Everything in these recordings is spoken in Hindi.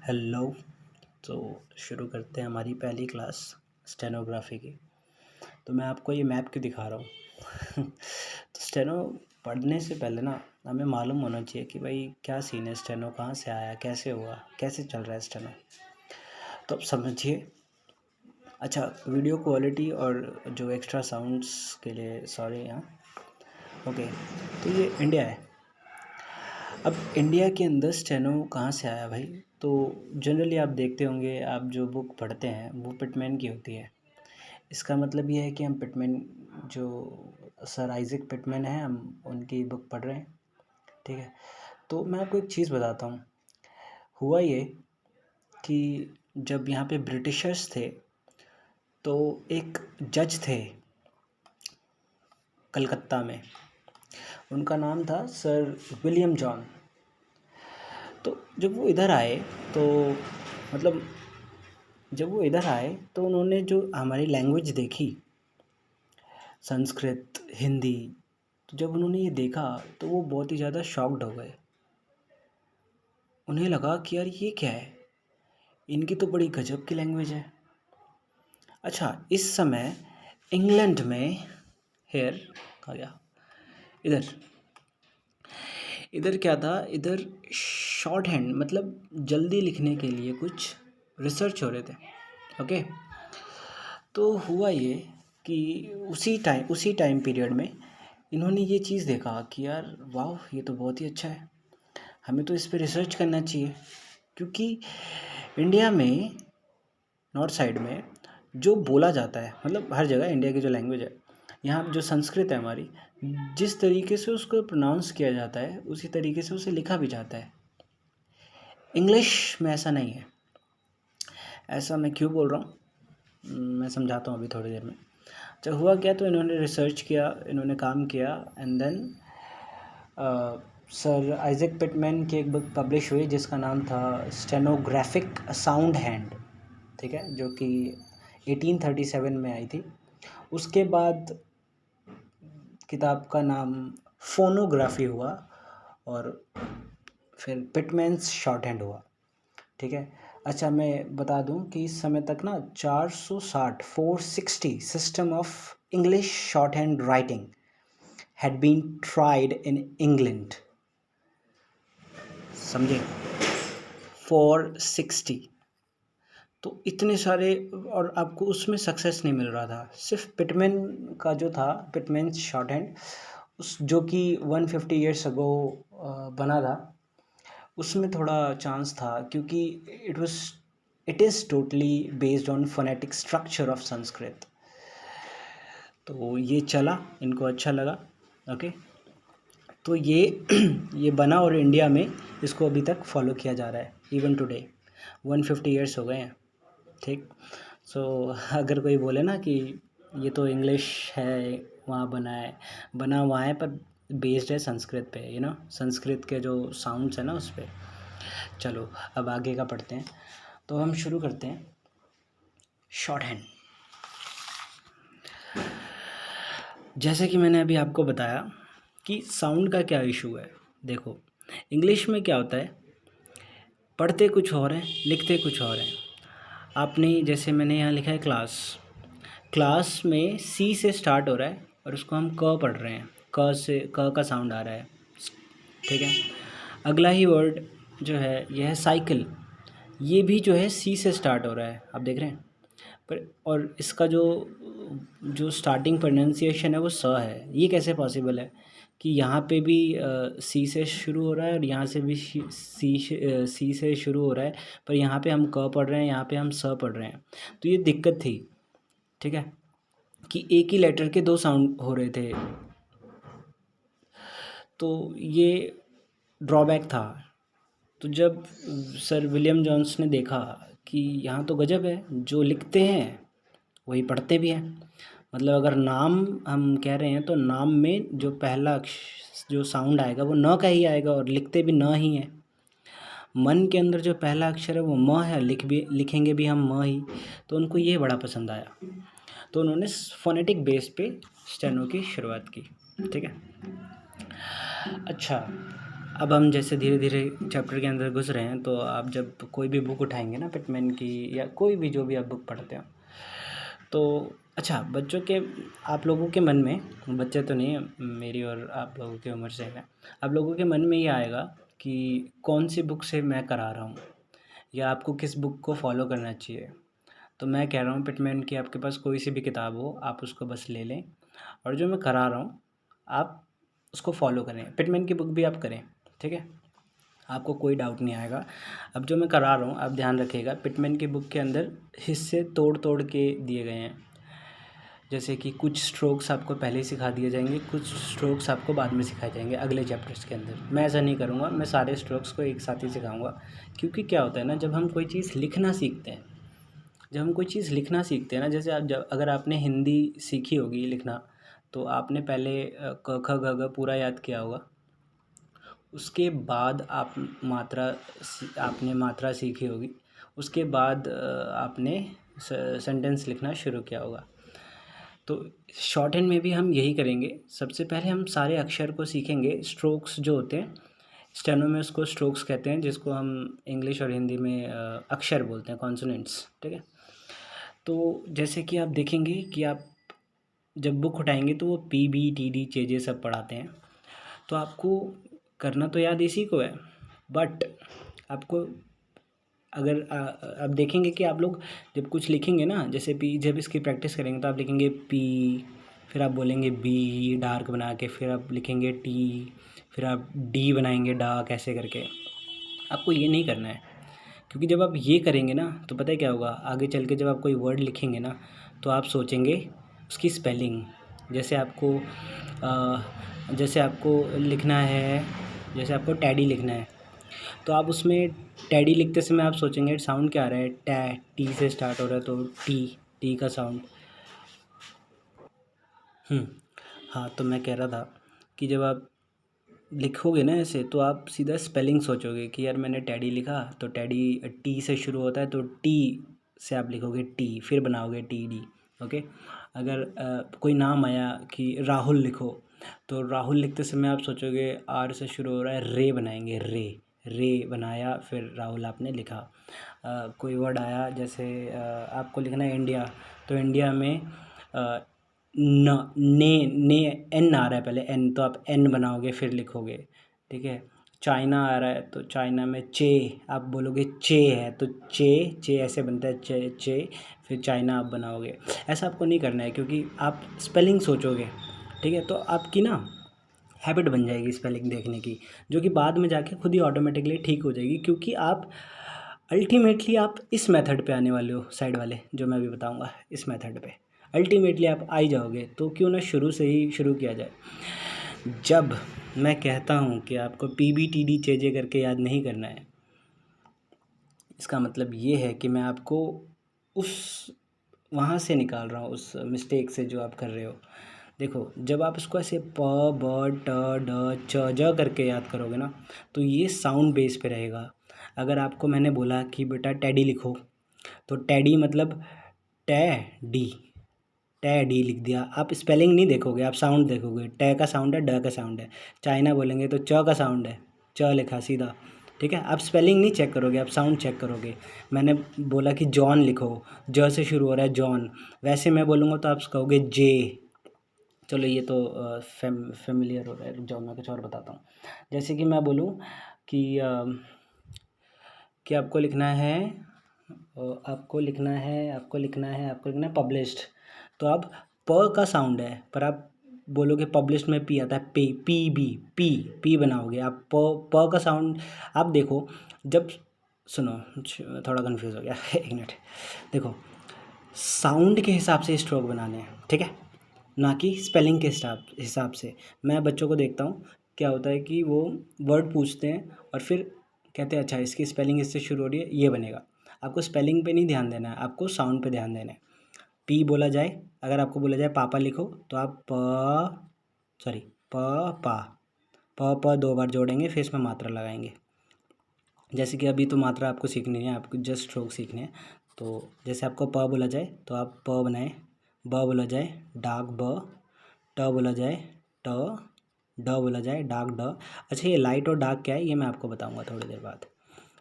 हेलो। तो शुरू करते हैं हमारी पहली क्लास स्टेनोग्राफी की। तो मैं आपको ये मैप क्यों दिखा रहा हूँ तो स्टेनो पढ़ने से पहले ना हमें मालूम होना चाहिए कि भाई क्या सीन है, स्टेनो कहाँ से आया, कैसे हुआ, कैसे चल रहा है स्टेनो। तो अब समझिए। अच्छा, वीडियो क्वालिटी और जो एक्स्ट्रा साउंड्स के लिए सॉरी यहाँ। ओके, तो ये इंडिया है। अब इंडिया के अंदर स्टेनो कहाँ से आया भाई? तो जनरली आप देखते होंगे, आप जो बुक पढ़ते हैं वो पिटमैन की होती है। इसका मतलब ये है कि हम पिटमैन, जो सर आइजैक पिटमैन है, हम उनकी बुक पढ़ रहे हैं। ठीक है। तो मैं आपको एक चीज़ बताता हूँ। हुआ ये कि जब यहाँ पे ब्रिटिशर्स थे तो एक जज थे कलकत्ता में, उनका नाम था सर विलियम जॉन। तो जब वो इधर आए तो मतलब जब वो इधर आए तो उन्होंने जो हमारी लैंग्वेज देखी, संस्कृत, हिंदी, तो जब उन्होंने ये देखा तो वो बहुत ही ज़्यादा शॉक्ड हो गए। उन्हें लगा कि यार ये क्या है, इनकी तो बड़ी गजब की लैंग्वेज है। अच्छा, इस समय इंग्लैंड में हेयर कहा गया, इधर इधर क्या था, इधर शॉर्ट हैंड मतलब जल्दी लिखने के लिए कुछ रिसर्च हो रहे थे। ओके। तो हुआ ये कि उसी टाइम पीरियड में इन्होंने ये चीज़ देखा कि यार वाह, ये तो बहुत ही अच्छा है, हमें तो इस पे रिसर्च करना चाहिए। क्योंकि इंडिया में नॉर्थ साइड में जो बोला जाता है, मतलब हर जगह इंडिया की जो लैंग्वेज है, यहाँ जो संस्कृत है हमारी, जिस तरीके से उसको प्रोनाउंस किया जाता है उसी तरीके से उसे लिखा भी जाता है। इंग्लिश में ऐसा नहीं है। ऐसा मैं क्यों बोल रहा हूँ, मैं समझाता हूँ अभी थोड़ी देर में। जब हुआ क्या, तो इन्होंने रिसर्च किया, इन्होंने काम किया, and then sir Isaac Pitman की एक बुक पब्लिश हुई जिसका नाम था स्टेनोग्राफिक साउंड हैंड। ठीक है, जो कि 1837 में आई थी। उसके बाद किताब का नाम फोनोग्राफी हुआ और फिर पिटमैन्स शॉर्ट हैंड हुआ। ठीक है। अच्छा, मैं बता दूं कि इस समय तक ना 460 system of English short hand writing had been tried in England। समझे, 460। तो इतने सारे, और आपको उसमें सक्सेस नहीं मिल रहा था। सिर्फ पिटमैन का जो था, पिटमैन शॉर्ट हैंड, उस जो कि 150 ईयर्स अगो बना था, उसमें थोड़ा चांस था, क्योंकि it is totally based on phonetic structure of Sanskrit. तो ये चला, इनको अच्छा लगा। ओके। तो ये बना और इंडिया में इसको अभी तक फॉलो किया जा रहा है, इवन टुडे 150 ईयर्स हो गए हैं। ठीक। सो अगर कोई बोले ना कि ये तो इंग्लिश है, वहाँ बना हुआ है, पर बेस्ड है संस्कृत पे, संस्कृत के जो साउंड्स है ना उस पर। चलो अब आगे का पढ़ते हैं। तो हम शुरू करते हैं शॉर्ट हैंड। जैसे कि मैंने अभी आपको बताया कि साउंड का क्या इशू है। देखो, इंग्लिश में क्या होता है, पढ़ते कुछ और हैं, लिखते कुछ और हैं। आपने जैसे मैंने यहाँ लिखा है क्लास में सी से स्टार्ट हो रहा है और उसको हम क पढ़ रहे हैं, क का साउंड आ रहा है। ठीक है। अगला ही वर्ड जो है यह है साइकिल, ये भी जो है सी से स्टार्ट हो रहा है, आप देख रहे हैं। पर और इसका जो स्टार्टिंग प्रोनाउंसिएशन है वो स है। ये कैसे पॉसिबल है कि यहाँ पे भी सी से शुरू हो रहा है और यहाँ से भी सी से शुरू हो रहा है, पर यहाँ पे हम क पढ़ रहे हैं, यहाँ पे हम स पढ़ रहे हैं। तो ये दिक्कत थी। ठीक है, कि एक ही लेटर के दो साउंड हो रहे थे, तो ये ड्रॉबैक था। तो जब सर विलियम जोन्स ने देखा कि यहाँ तो गजब है, जो लिखते हैं वही पढ़ते भी हैं। मतलब अगर नाम हम कह रहे हैं तो नाम में जो पहला जो साउंड आएगा वो न का ही आएगा और लिखते भी न ही है। मन के अंदर जो पहला अक्षर है वो म है, लिखेंगे भी हम म ही। तो उनको ये बड़ा पसंद आया, तो उन्होंने फोनेटिक बेस पे स्टेनो की शुरुआत की। ठीक है। अच्छा, अब हम जैसे धीरे धीरे चैप्टर के अंदर घुस रहे हैं, तो आप जब कोई भी बुक उठाएंगे ना पिटमैन की या कोई भी जो भी आप बुक पढ़ते हो, तो अच्छा बच्चों के, आप लोगों के मन में, बच्चे तो नहीं है, मेरी और आप लोगों की उम्र से है, आप लोगों के मन में ये आएगा कि कौन सी बुक से मैं करा रहा हूँ या आपको किस बुक को फॉलो करना चाहिए। तो मैं कह रहा हूँ पिटमैन की आपके पास कोई सी भी किताब हो, आप उसको बस ले लें, और जो मैं करा रहा हूँ आप उसको फॉलो करें। पिटमैन की बुक भी आप करें, ठीक है, आपको कोई डाउट नहीं आएगा। अब जो मैं करा रहा हूँ आप ध्यान रखिएगा, पिटमैन की बुक के अंदर हिस्से तोड़ तोड़ के दिए गए हैं। जैसे कि कुछ स्ट्रोक्स आपको पहले ही सिखा दिए जाएंगे, कुछ स्ट्रोक्स आपको बाद में सिखाए जाएंगे अगले चैप्टर्स के अंदर। मैं ऐसा नहीं करूँगा, मैं सारे स्ट्रोक्स को एक साथ ही सिखाऊंगा। क्योंकि क्या होता है ना, जब हम कोई चीज़ लिखना सीखते हैं, जब हम कोई चीज़ लिखना सीखते हैं ना, जैसे आप जब अगर आपने हिंदी सीखी होगी लिखना, तो आपने पहले क ख ग घ पूरा याद किया होगा। उसके बाद आप आपने मात्रा सीखी होगी। उसके बाद आपने सेंटेंस लिखना शुरू किया होगा। तो शॉर्ट हैंड में भी हम यही करेंगे। सबसे पहले हम सारे अक्षर को सीखेंगे, स्ट्रोक्स जो होते हैं, स्टेनो में उसको स्ट्रोक्स कहते हैं, जिसको हम इंग्लिश और हिंदी में अक्षर बोलते हैं, कॉन्सोनेंट्स, ठीक है। तो जैसे कि आप देखेंगे कि आप जब बुक उठाएंगे तो वो PBTD चेजे सब पढ़ाते हैं, तो आपको करना तो याद इसी को है, बट आपको अगर आप देखेंगे कि आप लोग जब कुछ लिखेंगे ना, जैसे पी, जब इसकी प्रैक्टिस करेंगे तो आप लिखेंगे P, फिर आप बोलेंगे B डार्क बना के, फिर आप लिखेंगे T, फिर आप D बनाएंगे डार्क, ऐसे करके। आपको ये नहीं करना है, क्योंकि जब आप ये करेंगे ना तो पता है क्या होगा, आगे चल के जब आप कोई वर्ड लिखेंगे ना, तो आप सोचेंगे उसकी स्पेलिंग। जैसे आपको जैसे आपको लिखना है, जैसे आपको टैडी लिखना है, तो आप उसमें टैडी लिखते समय आप सोचेंगे साउंड क्या आ रहा है, टी से स्टार्ट हो रहा है, तो टी का साउंड। हाँ, तो मैं कह रहा था कि जब आप लिखोगे ना ऐसे, तो आप सीधा स्पेलिंग सोचोगे कि यार मैंने टैडी लिखा, तो टैडी टी से शुरू होता है, तो टी से आप लिखोगे टी, फिर बनाओगे TD, ओके। अगर कोई नाम आया कि राहुल लिखो, तो राहुल लिखते समय आप सोचोगे R से शुरू हो रहा है, रे बनाएंगे, रे बनाया, फिर राहुल आपने लिखा। कोई वर्ड आया, जैसे आपको लिखना है इंडिया, तो इंडिया में ने एन आ रहा है, पहले एन, तो आप एन बनाओगे फिर लिखोगे, ठीक है। चाइना आ रहा है, तो चाइना में चे, आप बोलोगे चे है, तो चे ऐसे बनता है, चे फिर चाइना आप बनाओगे। ऐसा आपको नहीं करना है, क्योंकि आप स्पेलिंग सोचोगे, ठीक है, तो आपकी ना हैबिट बन जाएगी स्पेलिंग देखने की, जो कि बाद में जाके खुद ही ऑटोमेटिकली ठीक हो जाएगी, क्योंकि आप अल्टीमेटली आप इस मेथड पे आने वाले हो, साइड वाले जो मैं अभी बताऊंगा, इस मेथड पे अल्टीमेटली आप आ ही जाओगे। तो क्यों ना शुरू से ही शुरू किया जाए। जब मैं कहता हूँ कि आपको PBTD चेजे करके याद नहीं करना है, इसका मतलब ये है कि मैं आपको उस वहाँ से निकाल रहा हूँ, उस मिस्टेक से जो आप कर रहे हो। देखो, जब आप इसको ऐसे प ब ट ड च ज करके याद करोगे ना, तो ये साउंड बेस पे रहेगा। अगर आपको मैंने बोला कि बेटा टैडी लिखो, तो टैडी मतलब टैडी, टैडी लिख दिया। आप स्पेलिंग नहीं देखोगे, आप साउंड देखोगे, ट का साउंड है, ड का साउंड है। चाइना बोलेंगे तो च का साउंड है, च लिखा सीधा, ठीक है। आप स्पेलिंग नहीं चेक करोगे, आप साउंड चेक करोगे। मैंने बोला कि जॉन लिखो, ज से शुरू हो रहा है जॉन, वैसे मैं बोलूँगा तो आप कहोगे जे। चलो ये तो फेमिलियर हो रहा है, जाओ मैं कुछ और बताता हूँ। जैसे कि मैं बोलूँ कि आपको लिखना है, पब्लिश्ड, तो आप प का साउंड है, पर आप बोलोगे पब्लिश्ड में पी आता है, पी बनाओगे आप, प का साउंड। आप देखो, जब सुनो, थोड़ा कंफ्यूज हो गया एक मिनट। देखो, साउंड के हिसाब से स्ट्रोक बनाने हैं, ठीक है, ना कि स्पेलिंग के हिसाब से। मैं बच्चों को देखता हूँ क्या होता है कि वो वर्ड पूछते हैं और फिर कहते हैं अच्छा इसकी स्पेलिंग इससे शुरू हो रही है, ये बनेगा। आपको स्पेलिंग पे नहीं ध्यान देना है, आपको साउंड पे ध्यान देना है। पी बोला जाए, अगर आपको बोला जाए पापा लिखो, तो आप प 2 बार जोड़ेंगे, फिर इसमें मात्रा लगाएंगे। जैसे कि अभी तो मात्रा आपको सीखनी है, आपको जस्ट स्ट्रोक सीखने हैं। तो जैसे आपको प बोला जाए तो आप प बनाएं, ब बोला जाए डाक ब, ट बोला जाए ट ड बोला जाए, डाक ड। अच्छा ये लाइट और डार्क क्या है ये मैं आपको बताऊंगा थोड़ी देर बाद,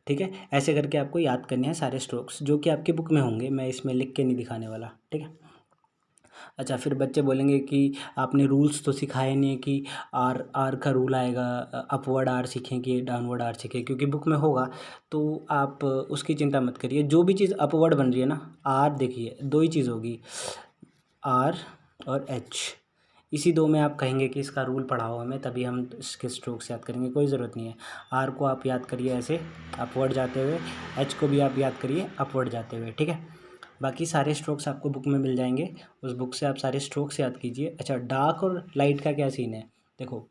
ठीक है। ऐसे करके आपको याद करने हैं सारे स्ट्रोक्स जो कि आपकी बुक में होंगे, मैं इसमें लिख के नहीं दिखाने वाला, ठीक है। अच्छा फिर बच्चे बोलेंगे कि आपने रूल्स तो सिखाए नहीं कि आर आर का रूल आएगा, अपवर्ड आर सीखें कि डाउनवर्ड आर सीखें, क्योंकि बुक में होगा तो आप उसकी चिंता मत करिए। जो भी चीज़ अपवर्ड बन रही है ना, आर देखिए दो ही चीज़ होगी, आर और एच, इसी दो में आप कहेंगे कि इसका रूल पढ़ाओ हमें, तभी हम इसके स्ट्रोक्स याद करेंगे। कोई ज़रूरत नहीं है, आर को आप याद करिए ऐसे अपवर्ड जाते हुए, एच को भी आप याद करिए अपवर्ड जाते हुए, ठीक है। बाकी सारे स्ट्रोक्स आपको बुक में मिल जाएंगे, उस बुक से आप सारे स्ट्रोक्स याद कीजिए। अच्छा डार्क और लाइट का क्या सीन है, देखो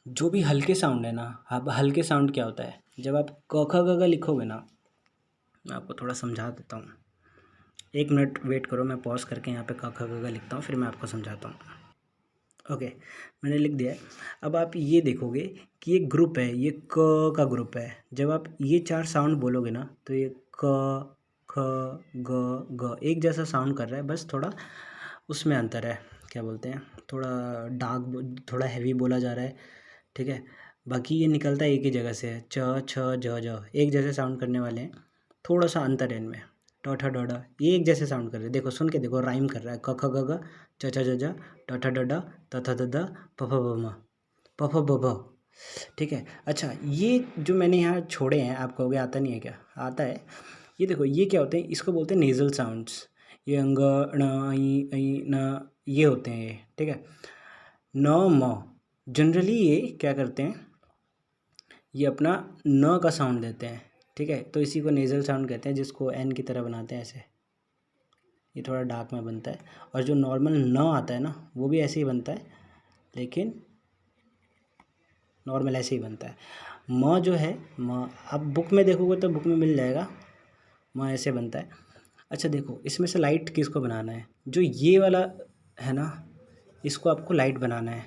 जो भी हल्के साउंड है ना, अब हल्के साउंड क्या होता है, जब आप क ख ग घ लिखोगे ना, मैं आपको थोड़ा समझा देता हूँ, 1 मिनट वेट करो, मैं पॉज करके यहाँ पे क ख ग घ लिखता हूँ, फिर मैं आपको समझाता हूँ। ओके मैंने लिख दिया है। अब आप ये देखोगे कि ये ग्रुप है, ये क का ग्रुप है। जब आप ये 4 साउंड बोलोगे ना तो ये क ख ग घ एक जैसा साउंड कर रहा है, बस थोड़ा उसमें अंतर है, क्या बोलते हैं, थोड़ा डार्क थोड़ा हैवी बोला जा रहा है, ठीक है। बाकी ये निकलता है एक ही जगह से है, च छ ज ज एक जैसे साउंड करने वाले हैं, थोड़ा सा अंतर है इनमें। ट ठ ड ढ ये एक जैसे साउंड कर रहे हैं, देखो सुन के देखो राइम कर रहा है, क ख ग घ च छ ज ज ट ठ ड ढ त थ द द प फ ब म प फ ब भ, ठीक है। अच्छा ये जो मैंने यहाँ छोड़े हैं, आप कहोगे आता नहीं है क्या, आता है। ये देखो ये क्या होते हैं, इसको बोलते हैं नेज़ल साउंड्स, ये अंग ण ऐ न ये होते हैं ये, ठीक है। न म जनरली ये क्या करते हैं, ये अपना न का साउंड देते हैं, ठीक है। तो इसी को नेज़ल साउंड कहते हैं, जिसको एन की तरह बनाते हैं ऐसे, ये थोड़ा डार्क में बनता है। और जो नॉर्मल न आता है ना वो भी ऐसे ही बनता है, लेकिन नॉर्मल ऐसे ही बनता है। म जो है म, आप बुक में देखोगे तो बुक में मिल जाएगा, म ऐसे बनता है। अच्छा देखो इसमें से लाइट किसको बनाना है, जो ये वाला है ना इसको आपको लाइट बनाना है,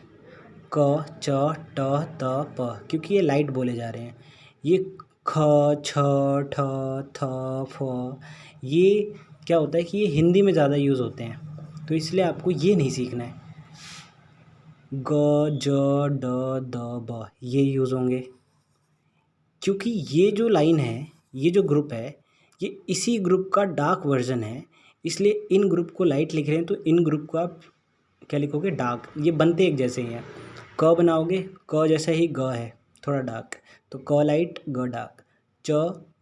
क च ट त प, क्योंकि ये लाइट बोले जा रहे हैं। ये ख छ ठ थ फ ये क्या होता है कि ये हिंदी में ज़्यादा यूज़ होते हैं, तो इसलिए आपको ये नहीं सीखना है। ग ज ड द ब ये यूज़ होंगे, क्योंकि ये जो लाइन है, ये जो ग्रुप है, ये इसी ग्रुप का डार्क वर्जन है, इसलिए इन ग्रुप को लाइट लिख रहे हैं, तो इन ग्रुप को आप क्या लिखोगे, डार्क। ये बनते एक जैसे ही हैं, क बनाओगे क जैसा ही ग है थोड़ा डार्क, तो क लाइट ग डार्क, च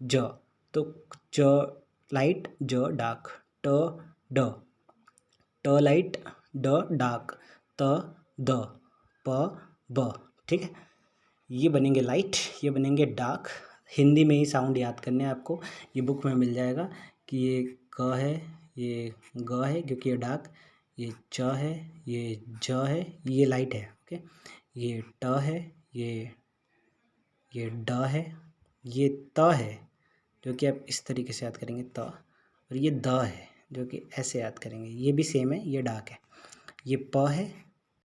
ज तो च लाइट ज डार्क, ट ड ट लाइट ड डार्क, त द प ब, ठीक है। ये बनेंगे लाइट, ये बनेंगे डार्क। हिंदी में ही साउंड याद करने हैं आपको, ये बुक में मिल जाएगा कि ये क है, ये ग है क्योंकि ये डार्क, ये च है, ये ज है, ये लाइट है, ओके। ये ट है, ये ड है, ये त है जो कि आप इस तरीके से याद करेंगे त, और ये द है जो कि ऐसे याद करेंगे, ये भी सेम है, ये डार्क है। ये प है,